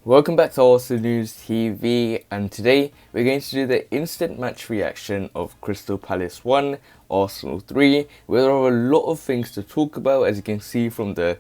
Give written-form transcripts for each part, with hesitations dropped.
Welcome back to Arsenal News TV, and today we're going to do the instant match reaction of Crystal Palace 1, Arsenal 3, where there are a lot of things to talk about, as you can see from the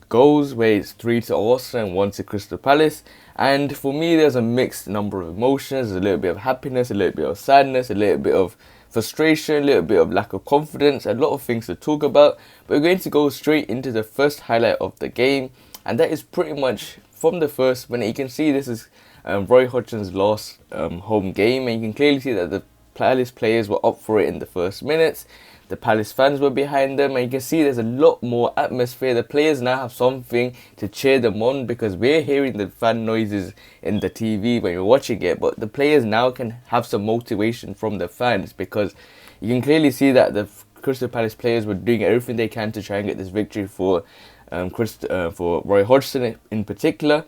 goals, where it's 3 to Arsenal and 1 to Crystal Palace. And for me, there's a mixed number of emotions, a little bit of happiness, a little bit of sadness, a little bit of frustration, a little bit of lack of confidence, a lot of things to talk about. But we're going to go straight into the first highlight of the game, and that is pretty much from the first minute. You can see this is Roy Hodgson's last home game, and you can clearly see that the Palace players were up for it in the first minutes. The Palace fans were behind them, and you can see there's a lot more atmosphere. The players now have something to cheer them on, because we're hearing the fan noises in the TV when you're watching it, but the players now can have some motivation from the fans, because you can clearly see that the Crystal Palace players were doing everything they can to try and get this victory for Roy Hodgson in particular.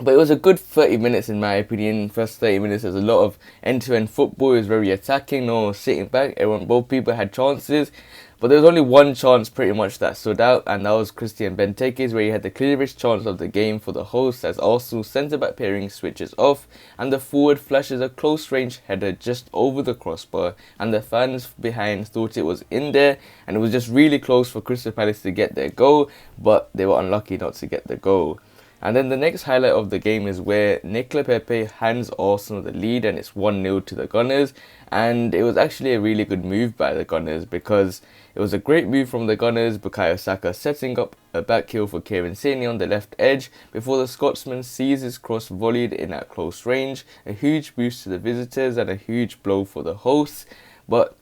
But it was a good 30 minutes in my opinion. First 30 minutes, there's a lot of end-to-end football. It was very attacking, no sitting back. Both people had chances, but there was only one chance pretty much that stood out, and that was Christian Benteke's, where he had the clearest chance of the game for the host, as Arsenal's centre-back pairing switches off and the forward flashes a close-range header just over the crossbar, and the fans behind thought it was in there, and it was just really close for Crystal Palace to get their goal, but they were unlucky not to get the goal. And then the next highlight of the game is where Pepe hands Arsenal the lead, and it's 1-0 to the Gunners. And it was actually a really good move by the Gunners, because it was a great move from the Gunners. Bukayo Saka setting up a back heel for Kieran Tierney on the left edge before the Scotsman sees his cross volleyed in at close range. A huge boost to the visitors and a huge blow for the hosts. But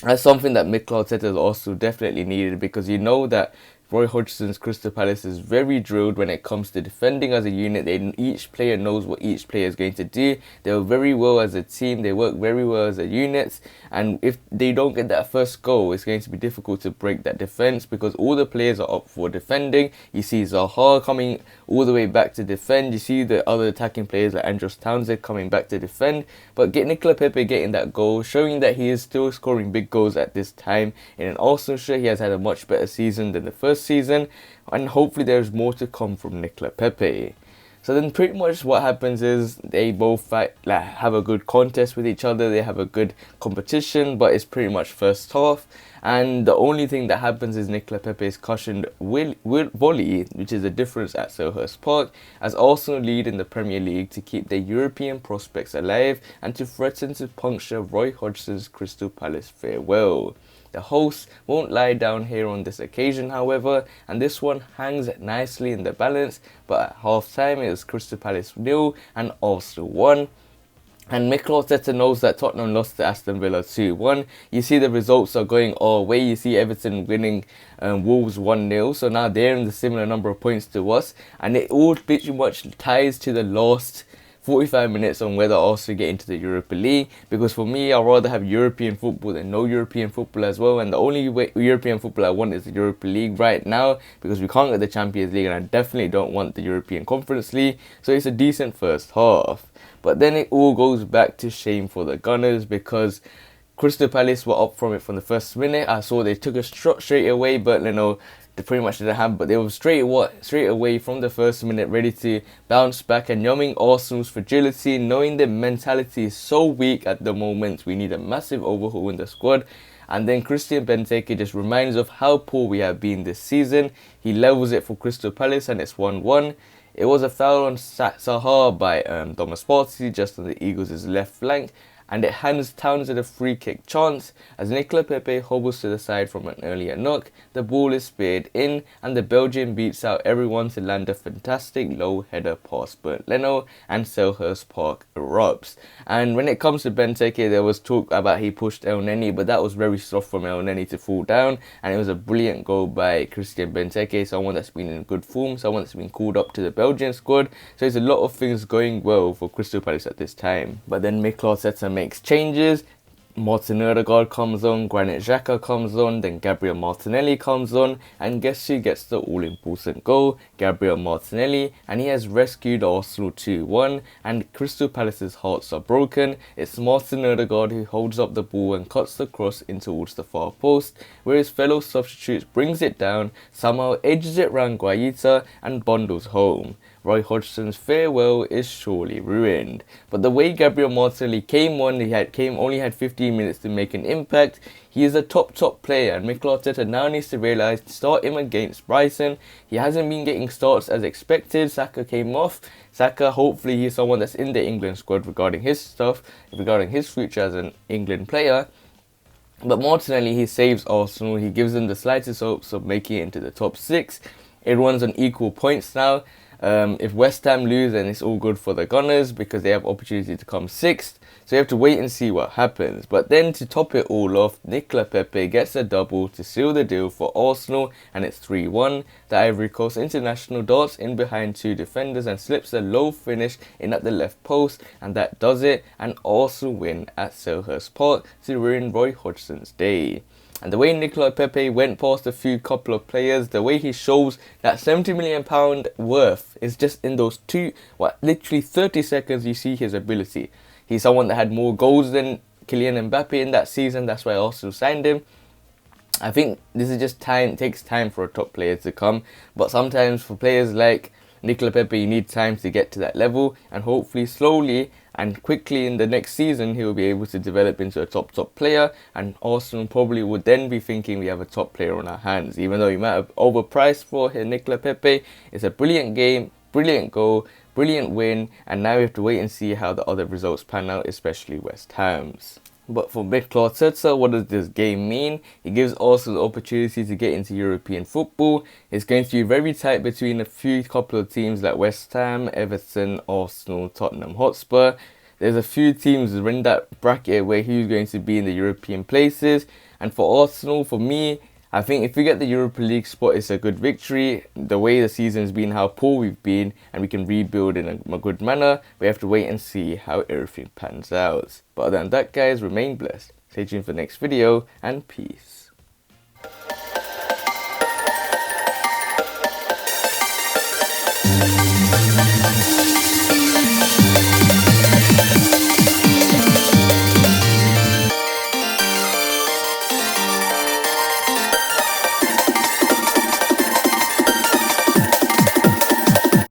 that's something that Mikel Arteta also definitely needed, because you know that Roy Hodgson's Crystal Palace is very drilled when it comes to defending as a unit. Each player knows what each player is going to do. They work very well as a team. They work very well as a unit. And if they don't get that first goal, it's going to be difficult to break that defence, because all the players are up for defending. You see Zaha coming all the way back to defend. You see the other attacking players like Andros Townsend coming back to defend. But Nicolas Pepe getting that goal, showing that he is still scoring big goals at this time. In an Arsenal shirt, he has had a much better season than the first season, and hopefully there's more to come from Nicolas Pepe. So then pretty much what happens is they both have a good contest with each other. They have a good competition, but it's pretty much first half, and the only thing that happens is Nicolas Pepe's cushioned volley, which is a difference at Selhurst Park, as Arsenal lead in the Premier League to keep their European prospects alive and to threaten to puncture Roy Hodgson's Crystal Palace farewell. The hosts won't lie down here on this occasion, however, and this one hangs nicely in the balance. But at half time, it was Crystal Palace 0 and Arsenal 1. And Mikel Arteta knows that Tottenham lost to Aston Villa 2-1. You see the results are going our way. You see Everton winning Wolves 1-0. So now they're in the similar number of points to us. And it all pretty much ties to the last 45 minutes on whether Arsenal get into the Europa League, because for me, I'd rather have European football than no European football as well, and the only European football I want is the Europa League right now, because we can't get the Champions League, and I definitely don't want the European Conference League. So it's a decent first half, but then it all goes back to shame for the Gunners, because Crystal Palace were up from it from the first minute. I saw they took a shot straight away, but they pretty much didn't have, but they were straight away from the first minute ready to bounce back, and knowing Arsenal's fragility, knowing their mentality is so weak at the moment, we need a massive overhaul in the squad. And then Christian Benteke just reminds of how poor we have been this season. He levels it for Crystal Palace, and it's 1-1. It was a foul on Zaha by Thomas Partey just on the Eagles' left flank, and it hands Townsend a free kick chance as Nicolas Pepe hobbles to the side from an earlier knock. The ball is speared in, and the Belgian beats out everyone to land a fantastic low header past Bernd Leno, and Selhurst Park erupts. And when it comes to Benteke, there was talk about he pushed Elneny, but that was very soft from Elneny to fall down, and it was a brilliant goal by Christian Benteke, someone that's been in good form, someone that's been called up to the Belgian squad. So there's a lot of things going well for Crystal Palace at this time. But then Mikel Arteta makes changes. Martin Odegaard comes on, Granit Xhaka comes on, then Gabriel Martinelli comes on, and guess who gets the all-important goal? Gabriel Martinelli, and he has rescued Arsenal 2-1, and Crystal Palace's hearts are broken. It's Martin Odegaard who holds up the ball and cuts the cross in towards the far post, where his fellow substitutes brings it down, somehow edges it round Guaita and bundles home. Roy Hodgson's farewell is surely ruined. But the way Gabriel Martinelli came on, only had 15 minutes to make an impact. He is a top player, and Mikel Arteta now needs to realise to start him against Brighton. He hasn't been getting starts as expected. Saka came off. Saka, hopefully he's someone that's in the England squad regarding his future as an England player. But Martinelli, he saves Arsenal. He gives them the slightest hopes of making it into the top 6. Everyone's on equal points now. If West Ham lose, then it's all good for the Gunners because they have opportunity to come 6th. So you have to wait and see what happens. But then to top it all off, Nicolas Pepe gets a double to seal the deal for Arsenal, and it's 3-1. The Ivory Coast international darts in behind 2 defenders and slips a low finish in at the left post, and that does it. And Arsenal win at Selhurst Park to ruin Roy Hodgson's day. And the way Nicolas Pepe went past a couple of players, the way he shows that £70 million worth is just in those literally 30 seconds you see his ability. He's someone that had more goals than Kylian Mbappe in that season. That's why Arsenal signed him. I think this is just time. It takes time for a top player to come. But sometimes for players like Nicolas Pepe, you need time to get to that level. And hopefully slowly and quickly in the next season, he will be able to develop into a top player. And Arsenal probably would then be thinking we have a top player on our hands. Even though you might have overpriced for Nicolas Pepe, it's a brilliant game, brilliant goal, brilliant win, and now we have to wait and see how the other results pan out, especially West Ham's. But for Mikel Arteta, what does this game mean? It gives Arsenal the opportunity to get into European football. It's going to be very tight between a couple of teams like West Ham, Everton, Arsenal, Tottenham Hotspur. There's a few teams in that bracket where he's going to be in the European places. And for Arsenal, for me, I think if we get the Europa League spot, it's a good victory. The way the season's been, how poor we've been, and we can rebuild in a good manner. We have to wait and see how everything pans out. But other than that, guys, remain blessed. Stay tuned for the next video, and peace.